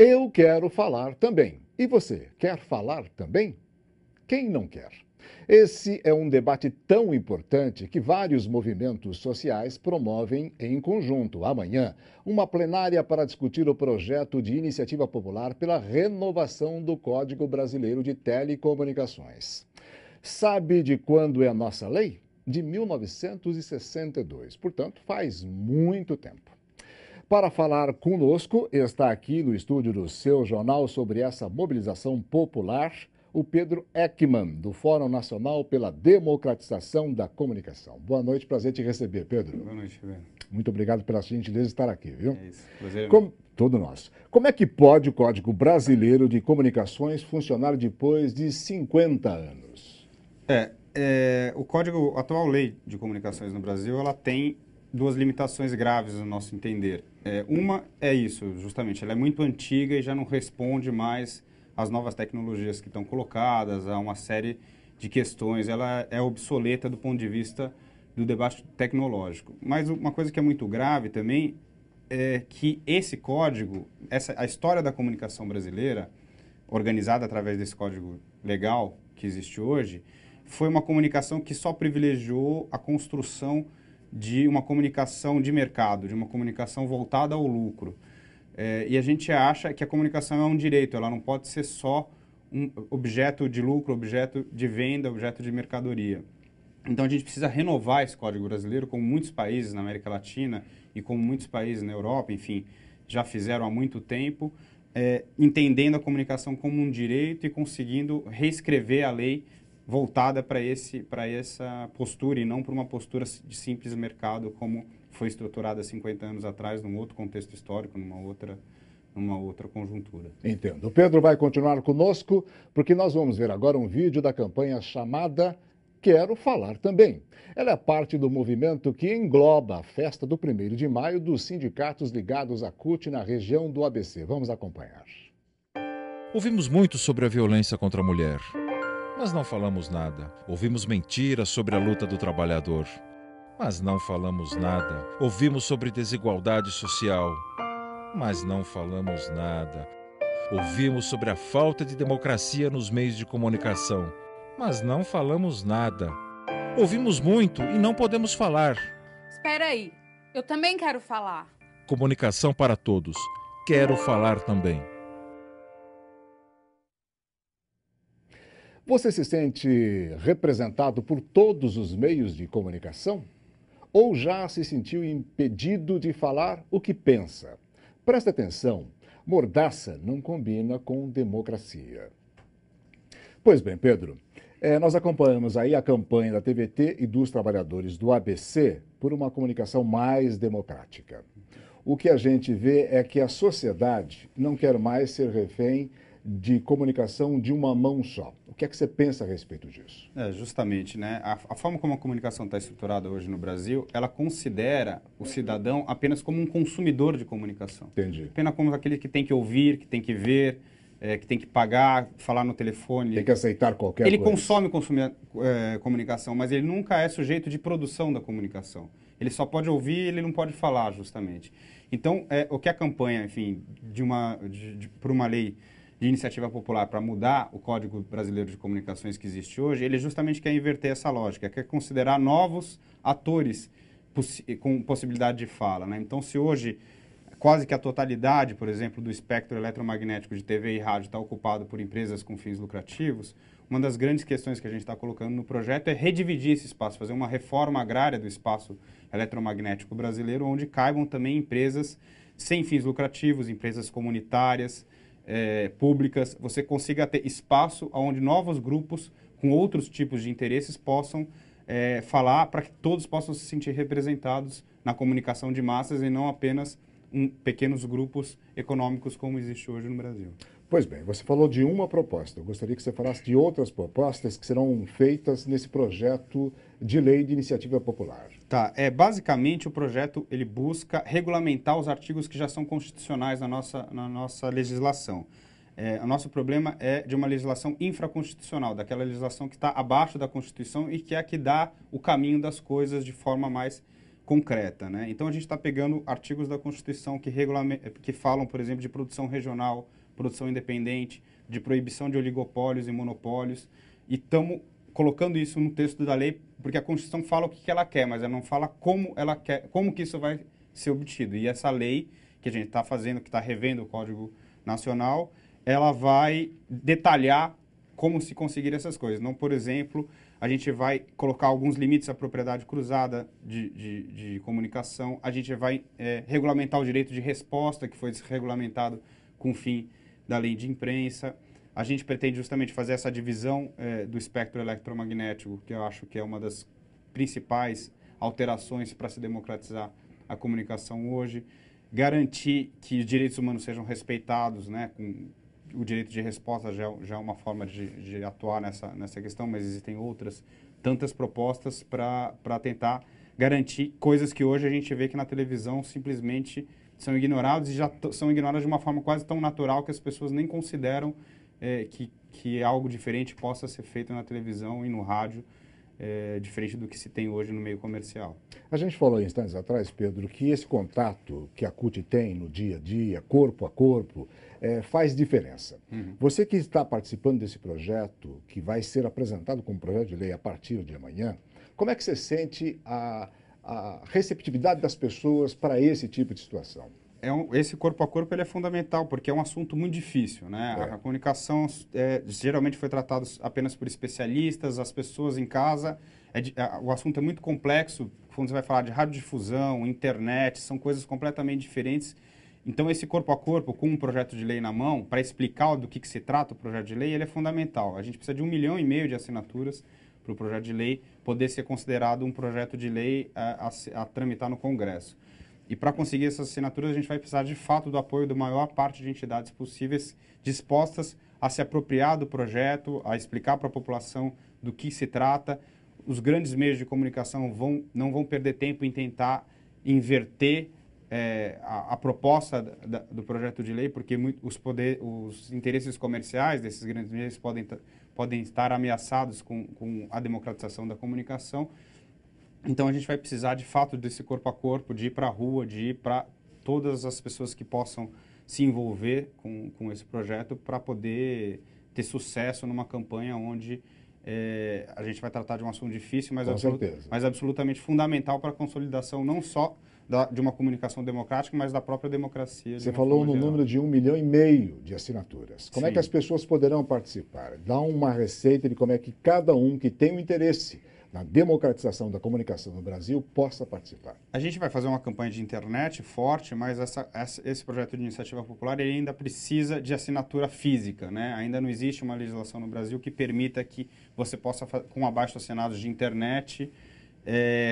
Eu quero falar também. E você, quer falar também? Quem não quer? Esse é um debate tão importante que vários movimentos sociais promovem em conjunto, amanhã, uma plenária para discutir o projeto de iniciativa popular pela renovação do Código Brasileiro de Telecomunicações. Sabe de quando é a nossa lei? De 1962, portanto, faz muito tempo. Para falar conosco, está aqui no estúdio do Seu Jornal sobre essa mobilização popular, o Pedro Ekman, do Fórum Nacional pela Democratização da Comunicação. Boa noite, prazer te receber, Pedro. Boa noite, Fernando. Muito obrigado pela gentileza de estar aqui, viu? É isso, prazer. Todo nosso. Como é que pode o Código Brasileiro de Comunicações funcionar depois de 50 anos? O Código, a atual lei de comunicações no Brasil, ela tem duas limitações graves no nosso entender. Uma é isso, justamente, ela é muito antiga e já não responde mais às novas tecnologias que estão colocadas, a uma série de questões. Ela é obsoleta do ponto de vista do debate tecnológico. Mas uma coisa que é muito grave também é que esse código, a história da comunicação brasileira, organizada através desse código legal que existe hoje, foi uma comunicação que só privilegiou a construção de uma comunicação de mercado, de uma comunicação voltada ao lucro. E a gente acha que a comunicação é um direito, ela não pode ser só um objeto de lucro, objeto de venda, objeto de mercadoria. Então a gente precisa renovar esse Código Brasileiro, como muitos países na América Latina e como muitos países na Europa, enfim, já fizeram há muito tempo, entendendo a comunicação como um direito e conseguindo reescrever a lei voltada para essa postura e não para uma postura de simples mercado como foi estruturada há 50 anos atrás, num outro contexto histórico, numa outra conjuntura. Entendo. O Pedro vai continuar conosco, porque nós vamos ver agora um vídeo da campanha chamada Quero Falar Também. Ela é parte do movimento que engloba a festa do 1º de maio dos sindicatos ligados à CUT na região do ABC. Vamos acompanhar. Ouvimos muito sobre a violência contra a mulher, mas não falamos nada. Ouvimos mentiras sobre a luta do trabalhador, mas não falamos nada. Ouvimos sobre desigualdade social, mas não falamos nada. Ouvimos sobre a falta de democracia nos meios de comunicação, mas não falamos nada. Ouvimos muito e não podemos falar. Espera aí, eu também quero falar. Comunicação para todos. Quero falar também. Você se sente representado por todos os meios de comunicação? Ou já se sentiu impedido de falar o que pensa? Presta atenção, mordaça não combina com democracia. Pois bem, Pedro, nós acompanhamos aí a campanha da TVT e dos trabalhadores do ABC por uma comunicação mais democrática. O que a gente vê é que a sociedade não quer mais ser refém de comunicação de uma mão só. O que é que você pensa a respeito disso? Justamente, né? A forma como a comunicação está estruturada hoje no Brasil, ela considera o cidadão apenas como um consumidor de comunicação. Entendi. Apenas como aquele que tem que ouvir, que tem que ver, que tem que pagar, falar no telefone. Tem que aceitar qualquer coisa. Ele consome comunicação, mas ele nunca é sujeito de produção da comunicação. Ele só pode ouvir, ele não pode falar, justamente. Então, o que a campanha, enfim, por uma lei de iniciativa popular para mudar o Código Brasileiro de Comunicações que existe hoje, ele justamente quer inverter essa lógica, quer considerar novos atores com possibilidade de fala, né? Então, se hoje quase que a totalidade, por exemplo, do espectro eletromagnético de TV e rádio está ocupado por empresas com fins lucrativos, uma das grandes questões que a gente está colocando no projeto é redividir esse espaço, fazer uma reforma agrária do espaço eletromagnético brasileiro, onde caibam também empresas sem fins lucrativos, empresas comunitárias, públicas, você consiga ter espaço onde novos grupos com outros tipos de interesses possam falar para que todos possam se sentir representados na comunicação de massas e não apenas pequenos grupos econômicos como existe hoje no Brasil. Pois bem, você falou de uma proposta. Eu gostaria que você falasse de outras propostas que serão feitas nesse projeto de lei de iniciativa popular. Tá, basicamente o projeto ele busca regulamentar os artigos que já são constitucionais na nossa legislação. O nosso problema é de uma legislação infraconstitucional, daquela legislação que está abaixo da Constituição e que é a que dá o caminho das coisas de forma mais concreta, né? Então a gente está pegando artigos da Constituição que falam, por exemplo, de produção regional, produção independente, de proibição de oligopólios e monopólios, e estamos colocando isso no texto da lei, porque a Constituição fala o que ela quer, mas ela não fala como ela quer, como que isso vai ser obtido. E essa lei que a gente está fazendo, que está revendo o Código Nacional, ela vai detalhar como se conseguir essas coisas. Não, por exemplo, a gente vai colocar alguns limites à propriedade cruzada de comunicação, a gente vai regulamentar o direito de resposta, que foi desregulamentado com o fim da lei de imprensa. A gente pretende justamente fazer essa divisão do espectro eletromagnético, que eu acho que é uma das principais alterações para se democratizar a comunicação hoje. Garantir que os direitos humanos sejam respeitados, né? Com o direito de resposta já é uma forma de atuar nessa questão, mas existem outras tantas propostas para tentar garantir coisas que hoje a gente vê que na televisão simplesmente são ignoradas e já são ignoradas de uma forma quase tão natural que as pessoas nem consideram que algo diferente possa ser feito na televisão e no rádio, diferente do que se tem hoje no meio comercial. A gente falou instantes atrás, Pedro, que esse contato que a CUT tem no dia a dia, corpo a corpo, faz diferença. Uhum. Você que está participando desse projeto, que vai ser apresentado como projeto de lei a partir de amanhã, como é que você sente a receptividade das pessoas para esse tipo de situação? Esse corpo a corpo ele é fundamental, porque é um assunto muito difícil, né? A comunicação geralmente foi tratada apenas por especialistas, as pessoas em casa. O assunto é muito complexo, quando você vai falar de radiodifusão, internet, são coisas completamente diferentes. Então, esse corpo a corpo, com um projeto de lei na mão, para explicar do que se trata o projeto de lei, ele é fundamental. A gente precisa de 1,5 milhão de assinaturas para o projeto de lei poder ser considerado um projeto de lei a tramitar no Congresso. E para conseguir essas assinaturas, a gente vai precisar, de fato, do apoio da maior parte de entidades possíveis dispostas a se apropriar do projeto, a explicar para a população do que se trata. Os grandes meios de comunicação não vão perder tempo em tentar inverter a proposta do projeto de lei, porque os interesses comerciais desses grandes meios podem estar ameaçados com a democratização da comunicação. Então, a gente vai precisar, de fato, desse corpo a corpo, de ir para a rua, de ir para todas as pessoas que possam se envolver com esse projeto para poder ter sucesso numa campanha onde a gente vai tratar de um assunto difícil, mas absolutamente fundamental para a consolidação não só de uma comunicação democrática, mas da própria democracia. Você falou no número de 1,5 milhão de assinaturas. Como é que as pessoas poderão participar? Dá uma receita de como é que cada um que tem um interesse na democratização da comunicação no Brasil possa participar. A gente vai fazer uma campanha de internet forte, mas esse projeto de iniciativa popular ele ainda precisa de assinatura física, né? Ainda não existe uma legislação no Brasil que permita que você possa, com abaixo-assinados de internet,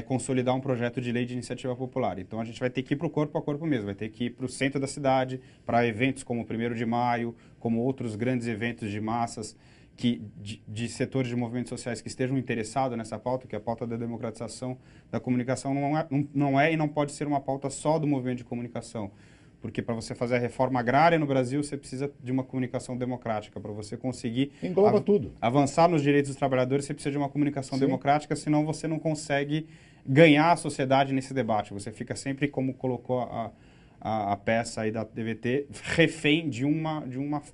consolidar um projeto de lei de iniciativa popular. Então, a gente vai ter que ir para o corpo a corpo mesmo, vai ter que ir para o centro da cidade, para eventos como o 1º de maio, como outros grandes eventos de massas, de setores de movimentos sociais que estejam interessados nessa pauta, que a pauta da democratização da comunicação não é e não pode ser uma pauta só do movimento de comunicação. Porque para você fazer a reforma agrária no Brasil, você precisa de uma comunicação democrática. Para você conseguir engloba tudo. Avançar nos direitos dos trabalhadores, você precisa de uma comunicação democrática, senão você não consegue ganhar a sociedade nesse debate. Você fica sempre, como colocou a peça aí da TVT, refém de uma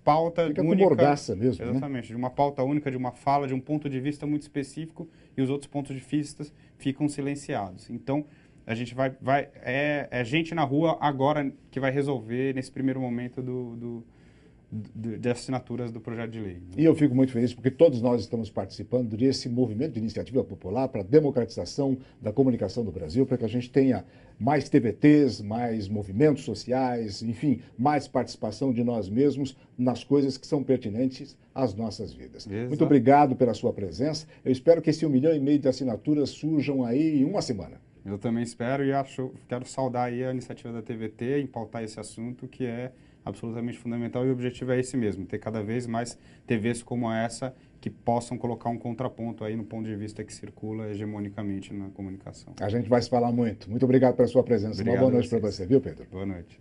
pauta única. Fica única. Com mordaça mesmo, exatamente, né? De uma pauta única, de uma fala, de um ponto de vista muito específico, e os outros pontos de vista ficam silenciados. Então, a gente é gente na rua agora que vai resolver nesse primeiro momento de assinaturas do projeto de lei. E eu fico muito feliz porque todos nós estamos participando desse movimento de iniciativa popular para a democratização da comunicação no Brasil, para que a gente tenha mais TVTs, mais movimentos sociais, enfim, mais participação de nós mesmos nas coisas que são pertinentes às nossas vidas. Exato. Muito obrigado pela sua presença. Eu espero que esse 1,5 milhão de assinaturas surjam aí em uma semana. Eu também espero e quero saudar aí a iniciativa da TVT em pautar esse assunto que é absolutamente fundamental, e o objetivo é esse mesmo, ter cada vez mais TVs como essa que possam colocar um contraponto aí no ponto de vista que circula hegemonicamente na comunicação. A gente vai se falar muito. Muito obrigado pela sua presença. Obrigado. Uma boa noite para você, viu, Pedro? Boa noite.